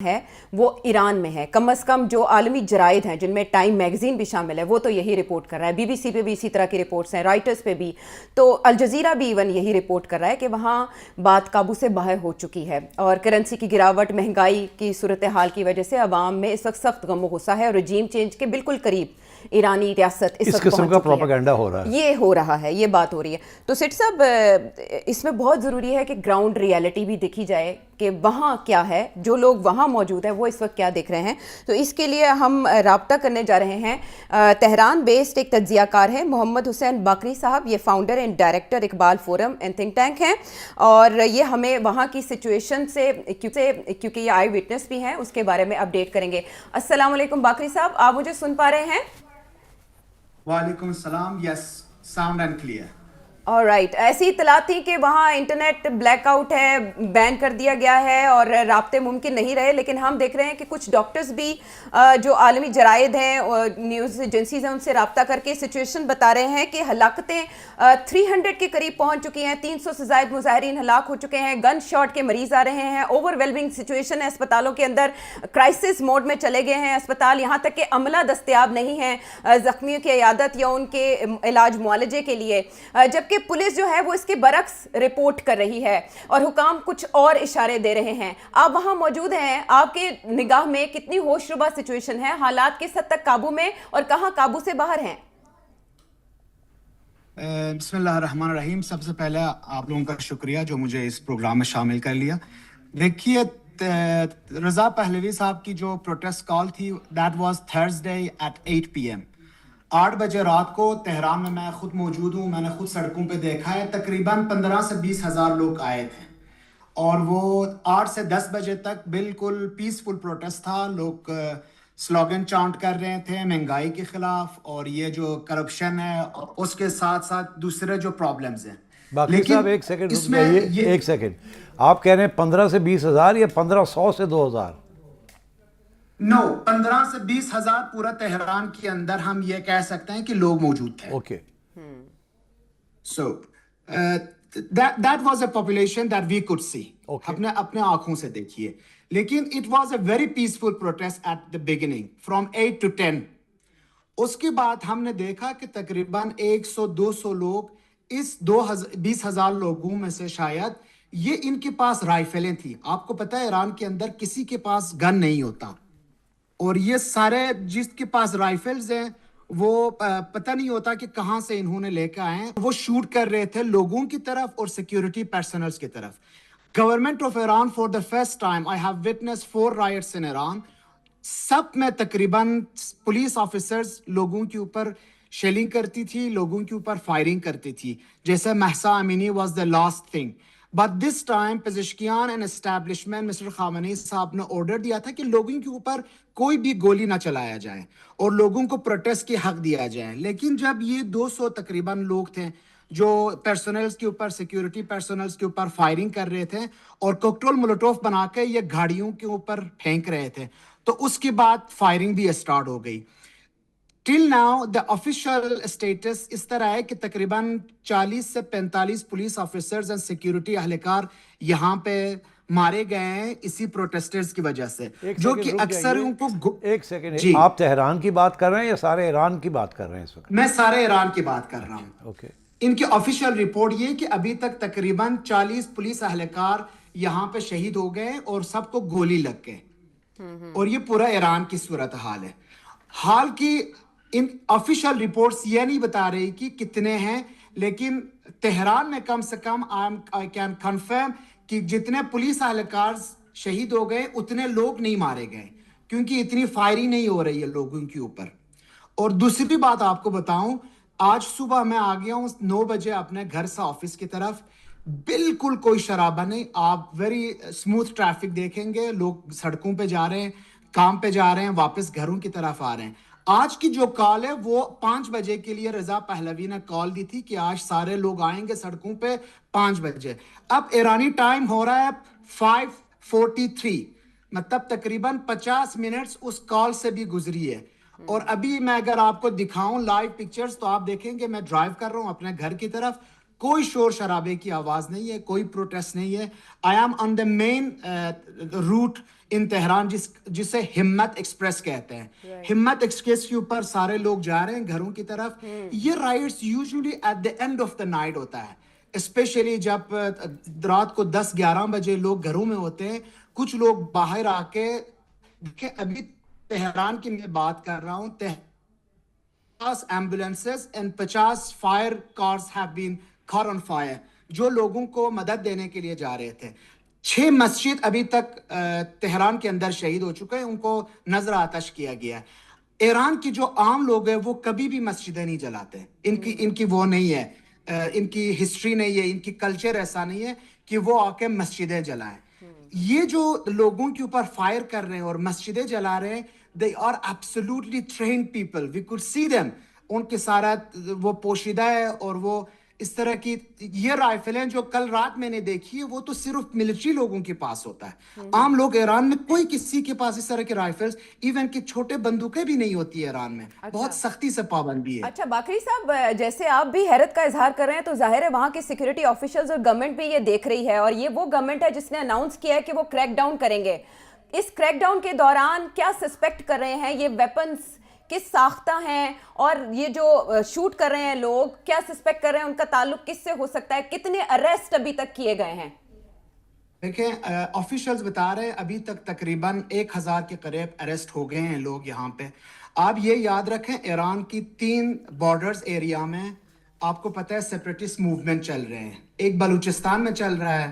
ہے وہ ایران میں ہے. کم از کم جو عالمی جرائد ہیں جن میں ٹائم میگزین بھی شامل ہے وہ تو یہی رپورٹ کر رہا ہے. بی بی سی پہ بھی اسی طرح کی رپورٹس ہیں, رائٹرز پہ بھی, تو الجزیرہ بھی ایون یہی رپورٹ کر رہا ہے کہ وہاں بات قابو سے باہر ہو چکی ہے اور کرنسی کی گراوٹ, مہنگائی کی صورتحال کی وجہ سے عوام میں اس وقت سخت غم و غصہ ہے اور رجیم چینج کے بالکل قریب ایرانی ریاست اس وقت قسم کا پہنچ چکی پروپیگنڈا ہو رہا ہے. یہ ہو رہا ہے, یہ بات ہو رہی ہے. تو سٹ صاحب اس میں بہت ضروری ہے کہ گراؤنڈ ریالٹی بھی دیکھی جائے کہ وہاں کیا ہے, جو لوگ وہاں موجود ہیں وہ اس وقت کیا دیکھ رہے ہیں. تو اس کے لیے ہم رابطہ کرنے جا رہے ہیں تہران بیسڈ ایک تجزیہ کار ہیں محمد حسین باقری صاحب. یہ founder and director Iqbal forum and think tank ہیں اور یہ ہمیں وہاں کی سچویشن سے کیونکہ یہ آئی وٹنس بھی ہیں اس کے بارے میں اپڈیٹ کریں گے. السلام علیکم باقری صاحب, آپ مجھے سن پا رہے ہیں؟ وعلیکم السلام. یس, ساؤنڈ اینڈ کلیئر. آلرائٹ. ایسی اطلاع تھی کہ وہاں انٹرنیٹ بلیک آؤٹ ہے, بین کر دیا گیا ہے اور رابطے ممکن نہیں رہے, لیکن ہم دیکھ رہے ہیں کہ کچھ ڈاکٹرز بھی جو عالمی جرائد ہیں, نیوز ایجنسیز ہیں, ان سے رابطہ کر کے سچویشن بتا رہے ہیں کہ ہلاکتیں 300 کے قریب پہنچ چکی ہیں, 300 سے زائد مظاہرین ہلاک ہو چکے ہیں, گن شاٹ کے مریض آ رہے ہیں, اوور ویلمنگ سچویشن ہے اسپتالوں کے اندر, کرائسس موڈ میں چلے گئے ہیں اسپتال, یہاں تک کہ عملہ دستیاب نہیں ہے زخمیوں کی عیادت یا ان کے علاج معالجے کے لیے, جبکہ پولیس جو ہے وہ اس کے برعکس رپورٹ کر رہی ہے اور حکام کچھ اور اشارے دے رہے ہیں. آپ وہاں موجود ہیں, آپ کے نگاہ میں کتنی ہوش ربا سچویشن ہے, حالات کس حد تک قابو میں اور کہاں قابو سے باہر ہیں؟ بسم اللہ الرحمن الرحیم. سب سے پہلے آپ لوگوں کا شکریہ جو مجھے اس پروگرام میں شامل کر لیا. دیکھیے, رضا پہلوی صاحب کی جو پروٹیسٹ کال تھی, that was Thursday at 8 PM. 8 بجے رات کو تہران میں خود موجود ہوں, میں نے خود سڑکوں پہ دیکھا ہے, تقریباً 15 سے 20 ہزار لوگ آئے تھے اور وہ 8 سے 10 بجے تک بالکل پیسفل پروٹیسٹ تھا. لوگ سلوگن چانٹ کر رہے تھے مہنگائی کے خلاف اور یہ جو کرپشن ہے اس کے ساتھ ساتھ دوسرے جو پرابلمز ہیں. باقی صاحب ایک سیکنڈ رک جائیے, ایک سیکنڈ. آپ کہہ رہے ہیں 15 سے 20 ہزار یا 1500 سے 2000؟ نو, 15 سے 20 ہزار پورا تہران کے اندر ہم یہ کہہ سکتے ہیں کہ لوگ موجود تھے. Okay. So that was a population that we could see. اپنے آنکھوں سے دیکھیے. لیکن it was a very peaceful protest at the beginning from 8 to 10. اس کے بعد ہم نے دیکھا کہ تقریباً 100-200 لوگ اس 20 ہزار لوگوں میں سے شاید یہ ان کے پاس رائفلیں تھیں. آپ کو پتہ ہے ایران کے اندر کسی کے پاس گن نہیں ہوتا اور یہ سارے جس کے پاس رائفلز ہیں وہ پتہ نہیں ہوتا کہ کہاں سے انہوں نے لے کے آئے ہیں. وہ شوٹ کر رہے تھے لوگوں کی طرف اور سیکیورٹی پرسنلز کی طرف. Government of Iran for the first time I have witness 4 riots in Iran. سب میں تقریباً پولیس آفیسرز لوگوں کے اوپر شیلنگ کرتی تھی, لوگوں کے اوپر فائرنگ کرتی تھی, جیسے Mahsa Amini was the last thing. But this time Pezeshkian and establishment mister Khamenei صاحب نے آرڈر دیا تھا کہ لوگوں کے اوپر کوئی بھی گولی نہ چلایا جائے اور لوگوں کو پروٹیسٹ کی حق دیا جائے. لیکن جب یہ 200 تقریباً لوگ تھے جو پرسنلز کے اوپر, سیکیورٹی پرسنلز کے اوپر فائرنگ کر رہے تھے اور کوکٹیل مولوٹوف بنا کے یہ گاڑیوں کے اوپر پھینک رہے تھے, تو اس کے بعد فائرنگ بھی اسٹارٹ ہو گئی. Till now the official status اس طرح ہے کہ تقریباً 40 سے 45 پولیس آفیسرز اور سیکیورٹی اہلکار یہاں پہ مارے گئے ہیں اسی پروٹیسٹرز کی وجہ سے, جو کہ اکثر ان کو ایک سیکنڈ. آپ تہران کی بات کر رہے ہیں یا سارے ایران کی بات کر رہے ہیں اس وقت؟ میں سارے ایران کی بات کر رہا ہوں. اوکے. ان کی آفیشیل رپورٹ یہ کہ ابھی تک تقریباً 40 پولیس اہلکار یہاں پہ شہید ہو گئے اور سب کو گولی لگ گئے اور یہ پورا ایران کی صورتحال ہے. حال کی ان آفیشیل رپورٹس یہ نہیں بتا رہی کہ کتنے ہیں, لیکن تہران میں کم سے کم I can confirm کہ جتنے پولیس اہلکار شہید ہو گئے اتنے لوگ نہیں مارے گئے کیونکہ اتنی فائرنگ نہیں ہو رہی ہے لوگوں کے اوپر. اور دوسری بات آپ کو بتاؤں, آج صبح میں آ گیا ہوں 9 بجے اپنے گھر سے آفس کی طرف, بالکل کوئی شرابہ نہیں. آپ ویری اسموتھ ٹریفک دیکھیں گے, لوگ سڑکوں پہ جا رہے ہیں, کام پہ جا رہے ہیں, واپس گھروں کی طرف آ رہے ہیں. آج کی جو کال ہے وہ 5 بجے کے لیے رضا پہلوی نے کال دی تھی کہ آج سارے لوگ آئیں گے سڑکوں پہ 5 بجے. اب ایرانی ٹائم ہو رہا ہے 5:43, مطلب تقریباً 50 منٹس اس کال سے بھی گزری ہے. اور ابھی میں اگر آپ کو دکھاؤں لائیو پکچرز تو آپ دیکھیں گے میں ڈرائیو کر رہا ہوں اپنے گھر کی طرف, کوئی شور شرابے کی آواز نہیں ہے, کوئی پروٹیسٹ نہیں ہے. I am on the main route in Tehran جسے ہمت ایکسپریس کہتے ہیں. ہمت ایکسپریس کے اوپر سارے لوگ جا رہے ہیں گھروں کی طرف. یہ riots usually at the end of the night ہوتا ہے, اسپیشلی جب رات کو 10-11 بجے لوگ گھروں میں ہوتے ہیں. کچھ لوگ باہر آ کے, ابھی تہران کی میں بات کر رہا ہوں, 50 ambulances and 50 fire cars have been caught on fire, جو لوگوں کو مدد دینے کے لیے جا رہے تھے. 6 مسجد ابھی تک تہران کے اندر شہید ہو چکے ہیں, ان کو نظر آتش کیا گیا ہے. ایران کی جو عام لوگ ہیں وہ کبھی بھی مسجدیں نہیں جلاتے, ان کی وہ نہیں ہے, ان کی ہسٹری نہیں ہے, ان کی کلچر ایسا نہیں ہے کہ وہ آ کے مسجدیں جلائیں. یہ جو لوگوں کے اوپر فائر کر رہے ہیں اور مسجدیں جلا رہے ہیں, they are absolutely trained people, we could see them. ان کے سارا وہ پوشیدہ ہے, اور وہ اس طرح کی یہ رائفلیں جو کل رات میں نے دیکھی ہے وہ تو صرف ملٹری لوگوں کے پاس ہوتا ہے. عام لوگ ایران میں کوئی کسی کے پاس اس طرح کے رائفلز, ایون کہ چھوٹے بندوقیں بھی نہیں ہوتی ایران میں. بہت سختی سے پابندی ہے. اچھا باقری صاحب, جیسے آپ بھی حیرت کا اظہار کر رہے ہیں, تو ظاہر ہے وہاں کی سیکورٹی آفیشلز اور گورنمنٹ بھی یہ دیکھ رہی ہے, اور یہ وہ گورنمنٹ ہے جس نے اناؤنس کیا ہے کہ وہ کریک ڈاؤن کریں گے. اس کریک ڈاؤن کے دوران کیا سسپیکٹ کر رہے ہیں, یہ ویپنز کس ساختہ ہیں, اور یہ جو شوٹ کر رہے ہیں لوگ کیا سسپیکٹ کر رہے ہیں, ان کا تعلق کس سے ہو سکتا ہے, کتنے اریسٹ ابھی تک کیے گئے ہیں؟ دیکھیں آفیشلز بتا رہے ہیں ابھی تک تقریباً 1000 کے قریب اریسٹ ہو گئے ہیں لوگ یہاں پہ. آپ یہ یاد رکھیں ایران کی 3 بارڈرز ایریا میں آپ کو پتہ ہے سیپریٹسٹ موومنٹ چل رہے ہیں. ایک بلوچستان میں چل رہا ہے,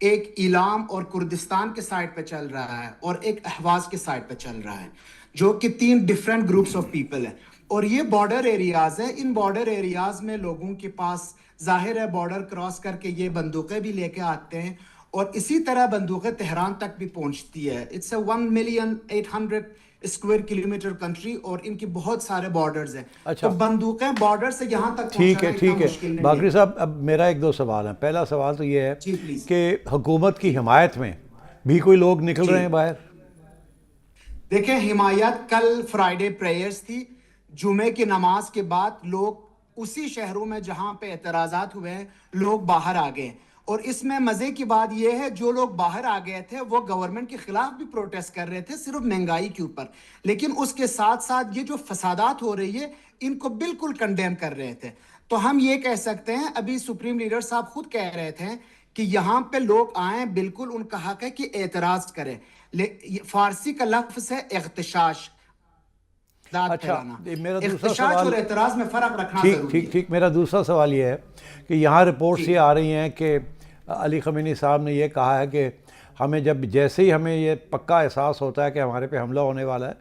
ایک ایلام اور کردستان کے سائڈ پہ چل رہا ہے, اور ایک احواز کے سائڈ پہ چل رہا ہے, جو کہ 3 ڈیفرنٹ گروپس آف پیپل ہیں. اور یہ بارڈر ایریاز ہیں. ان بارڈر ایریاز میں لوگوں کے پاس ظاہر ہے بارڈر کراس کر کے یہ بندوقیں بھی لے کے آتے ہیں, اور اسی طرح بندوقیں تہران تک بھی پہنچتی ہے. It's a 1,800,000 square kilometre country, اور ان کی بہت سارے بارڈرز ہیں. تو بندوقیں بارڈر سے یہاں تک ٹھیک ہے. باقری صاحب اب میرا 1-2 سوال ہیں. پہلا سوال تو یہ ہے کہ حکومت کی حمایت میں بھی کوئی لوگ نکل رہے ہیں باہر؟ دیکھیں حمایت, کل فرائیڈے پریئرز تھی, جمعے کی نماز کے بعد لوگ اسی شہروں میں جہاں پہ اعتراضات ہوئے ہیں لوگ باہر آ گئے. اور اس میں مزے کی بات یہ ہے جو لوگ باہر آ گئے تھے وہ گورنمنٹ کے خلاف بھی پروٹیسٹ کر رہے تھے, صرف مہنگائی کے اوپر, لیکن اس کے ساتھ ساتھ یہ جو فسادات ہو رہی ہے ان کو بالکل کنڈیم کر رہے تھے. تو ہم یہ کہہ سکتے ہیں, ابھی سپریم لیڈر صاحب خود کہہ رہے تھے کہ یہاں پہ لوگ آئیں, بالکل ان کا حق ہے کہ اعتراض کریں. فارسی کا لفظ ہے اغتشاش. اچھا میرا دوسرا سوال اور اعتراض میں فرق رکھنا ضروری ہے. ٹھیک. میرا دوسرا سوال یہ ہے کہ یہاں رپورٹس یہ آ رہی ہیں کہ علی خمینی صاحب نے یہ کہا ہے کہ ہمیں جیسے ہی ہمیں یہ پکا احساس ہوتا ہے کہ ہمارے پہ حملہ ہونے والا ہے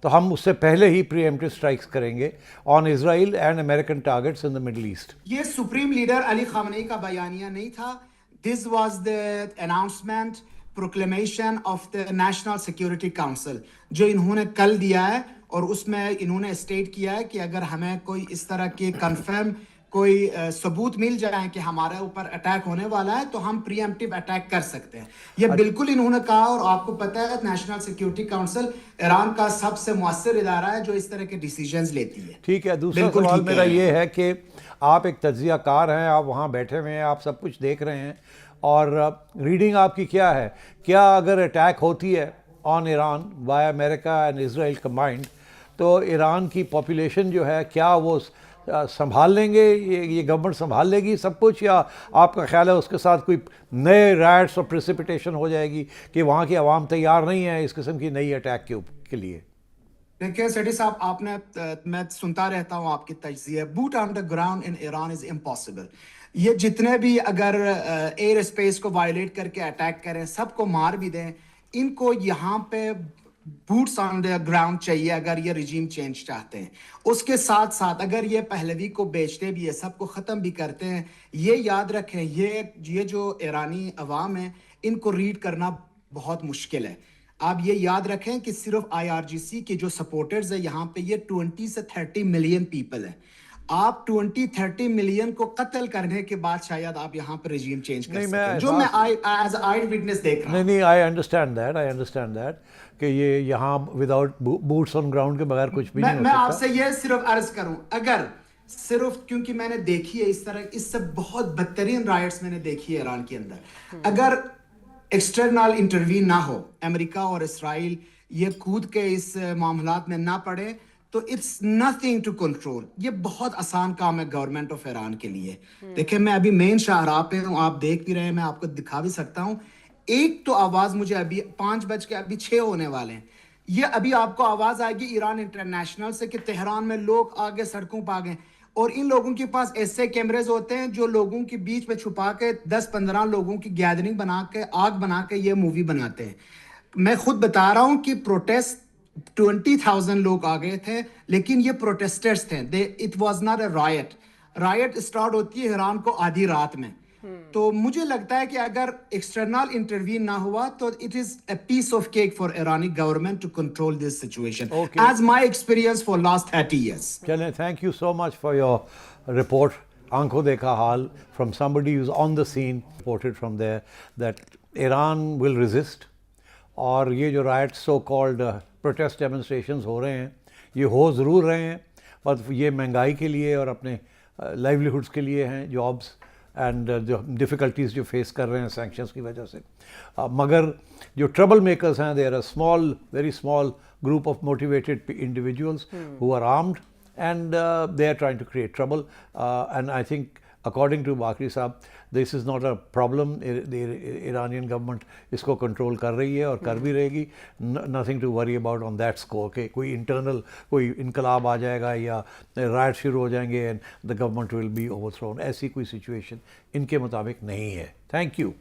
تو ہم اس سے پہلے ہی پری ایمپٹیو اسٹرائکس کریں گے on Israel and American targets in the Middle East. یہ سپریم لیڈر علی خامنئی کا بیانیہ نہیں تھا. This was the announcement proclamation of the national security council جو انہوں نے کل دیا ہے, اور اس میں انہوں نے اسٹیٹ کیا ہے کہ اگر ہمیں کوئی اس طرح کے کنفرم کوئی ثبوت مل جائے کہ ہمارے اوپر اٹیک ہونے والا ہے تو ہم پری ایمپٹیو اٹیک کر سکتے ہیں. یہ بالکل انہوں نے کہا, اور آپ کو پتہ ہے نیشنل سیکورٹی کاؤنسل ایران کا سب سے مؤثر ادارہ ہے جو اس طرح کے ڈیسیجنز لیتی ہے. ٹھیک ہے. دوسرا سوال میرا یہ ہے کہ آپ ایک تجزیہ کار ہیں, آپ وہاں بیٹھے ہوئے ہیں, آپ سب کچھ دیکھ رہے ہیں, اور ریڈنگ آپ کی کیا ہے, کیا اگر اٹیک ہوتی ہے on Iran by America and Israel combined تو ایران کی پاپولیشن جو ہے کیا وہ سنبھال لیں گے, یہ گورنمنٹ سنبھال لے گی سب کچھ, یا آپ کا خیال ہے اس کے ساتھ کوئی نئے رائٹس اور پریسیپیٹیشن ہو جائے گی کہ وہاں کی عوام تیار نہیں ہے اس قسم کی نئی اٹیک کے لیے؟ دیکھیں سیٹھی صاحب, آپ نے, میں سنتا رہتا ہوں آپ کی تجزیہ, boot on the ground in Iran is impossible. یہ جتنے بھی اگر ایئر اسپیس کو وائلیٹ کر کے اٹیک کریں, سب کو مار بھی دیں, ان کو یہاں پہ بوٹس آن دا گراؤنڈ چاہیے اگر یہ رجیم چینج چاہتے ہیں. اس کے ساتھ ساتھ اگر یہ پہلوی کو بیچتے بھی ہے, سب کو ختم بھی کرتے ہیں, یہ یاد رکھیں یہ جو ایرانی عوام ہیں ان کو ریڈ کرنا بہت مشکل ہے. آپ یہ یاد رکھیں کہ صرف IRGC کے جو سپورٹرز ہیں یہاں پہ یہ 20 سے 30 ملین پیپل ہیں. آپ 20-30 ملین کو قتل کرنے کے بعد شاید آپ یہاں پر رجیم چینج کر سکیں, جو میں ایز آئی وٹنس دیکھ رہا ہوں. نہیں, آئی انڈرسٹینڈ دیٹ کہ یہ یہاں وداؤٹ بوٹس آن گراؤنڈ کے بغیر کچھ بھی نہیں ہو سکتا. میں آپ سے یہ صرف عرض کروں, اگر صرف کیونکہ میں نے دیکھی ہے اس طرح اس سے بہت بدترین رائٹس میں نے دیکھی ہے ایران کے اندر. اگر ایکسٹرنل انٹروین نہ ہو, امریکہ اور اسرائیل یہ کود کے اس معاملات میں نہ پڑے, تو اٹس نتھنگ ٹو کنٹرول. یہ بہت آسان کام ہے گورنمنٹ آف ایران کے لیے. دیکھیں میں ابھی مین شاہراہ پہ ہوں, آپ دیکھ بھی رہے ہیں, میں آپ کو دکھا بھی سکتا ہوں. ایک تو آواز مجھے ابھی 5:06 ہونے والے ہیں, یہ ابھی آپ کو آواز آئے گی ایران انٹرنیشنل سے کہ تہران میں لوگ آگے سڑکوں پہ آ گئے, اور ان لوگوں کے پاس ایسے کیمریز ہوتے ہیں جو لوگوں کے بیچ میں چھپا کے 10-15 لوگوں کی گیدرنگ بنا کے آگ بنا کے یہ مووی بناتے ہیں. میں خود بتا رہا ہوں کہ پروٹیسٹ 20,000 لوگ آ گئے تھے, لیکن یہ پروٹیسٹرز تھے. It was not a right. Right start ہوتی ہے ایران کو آدھی رات میں. تو مجھے لگتا ہے کہ اگر ایکسٹرنل انٹروین نہ ہوا تو it is a piece of cake for Iranian government to control this situation, as my experience for last 30 years. چلیں, thank you so much for your report. آنکھوں دیکھا حال from somebody who's on the scene, reported from there that Iran will resist. اور یہ جو right so called protest demonstrations ہو رہے ہیں, یہ ہو ضرور رہے ہیں, پر یہ مہنگائی کے لیے اور اپنے لائیولیہڈس کے لیے ہیں, جابس اینڈ جو ڈفیکلٹیز جو فیس کر رہے ہیں سینکشنز کی وجہ سے. مگر جو ٹربل میکرز ہیں, they are a small, very small group of motivated individuals who are armed and they are trying to create trouble, and I think according to Bakri Saab, this is not a problem. The Iranian government اس کو control کر رہی ہے اور کر بھی رہے گی. nothing to worry about on that score. کہ کوئی انٹرنل کوئی انقلاب آ جائے گا یا رائٹ شروع ہو جائیں گے and the government will be overthrown, ایسی کوئی سچویشن ان کے مطابق نہیں ہے. Thank you.